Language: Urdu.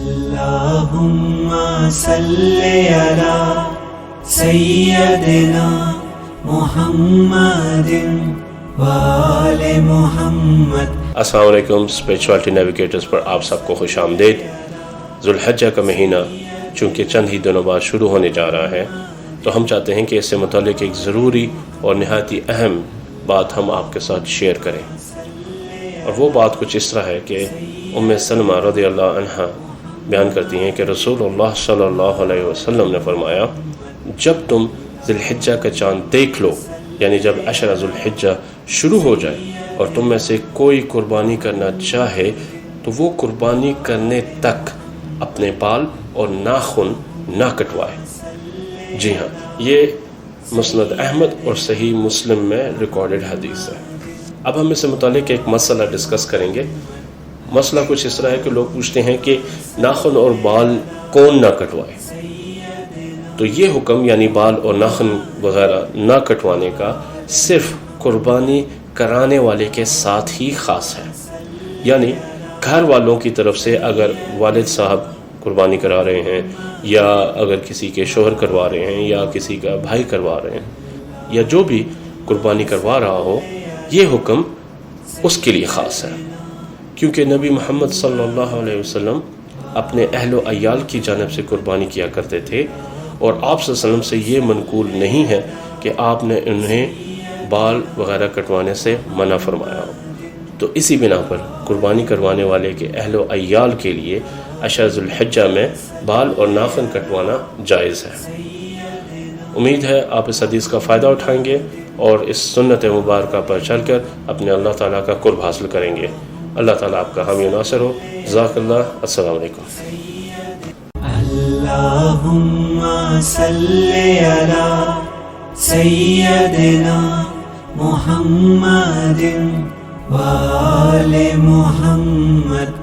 اللہم صلی علی سیدنا محمد وآل محمد۔ السلام علیکم، اسپریچوالٹی نیویگیٹرز پر آپ سب کو خوش آمدید۔ ذوالحجہ کا مہینہ چونکہ چند ہی دنوں بعد شروع ہونے جا رہا ہے، تو ہم چاہتے ہیں کہ اس سے متعلق ایک ضروری اور نہایت ہی اہم بات ہم آپ کے ساتھ شیئر کریں، اور وہ بات کچھ اس طرح ہے کہ ام سلمہ رضی اللہ عنہا بیان کرتی ہیں کہ رسول اللہ صلی اللہ علیہ وسلم نے فرمایا، جب تم ذی الحجہ کا چاند دیکھ لو، یعنی جب عشرہ ذی الحجہ شروع ہو جائے اور تم میں سے کوئی قربانی کرنا چاہے تو وہ قربانی کرنے تک اپنے بال اور ناخن نہ کٹوائے۔ جی ہاں، یہ مسند احمد اور صحیح مسلم میں ریکارڈڈ حدیث ہے۔ اب ہم اس سے متعلق ایک مسئلہ ڈسکس کریں گے۔ مسئلہ کچھ اس طرح ہے کہ لوگ پوچھتے ہیں کہ ناخن اور بال کون نہ کٹوائے؟ تو یہ حکم یعنی بال اور ناخن وغیرہ نہ کٹوانے کا صرف قربانی کرانے والے کے ساتھ ہی خاص ہے، یعنی گھر والوں کی طرف سے اگر والد صاحب قربانی کرا رہے ہیں، یا اگر کسی کے شوہر کروا رہے ہیں، یا کسی کا بھائی کروا رہے ہیں، یا جو بھی قربانی کروا رہا ہو، یہ حکم اس کے لیے خاص ہے، کیونکہ نبی محمد صلی اللہ علیہ وسلم اپنے اہل و عیال کی جانب سے قربانی کیا کرتے تھے، اور آپ صلی اللہ علیہ وسلم سے یہ منقول نہیں ہے کہ آپ نے انہیں بال وغیرہ کٹوانے سے منع فرمایا ہو۔ تو اسی بنا پر قربانی کروانے والے کے اہل و عیال کے لیے عشرہ ذی الحجہ میں بال اور ناخن کٹوانا جائز ہے۔ امید ہے آپ اس حدیث کا فائدہ اٹھائیں گے اور اس سنت مبارکہ پر چل کر اپنے اللہ تعالیٰ کا قرب حاصل کریں گے۔ اللہ تعالیٰ آپ کا حامی و ناصر ہو۔ جزاک اللہ۔ السلام علیکم۔ اللہم صلی علی سیدنا محمد وآل محمد۔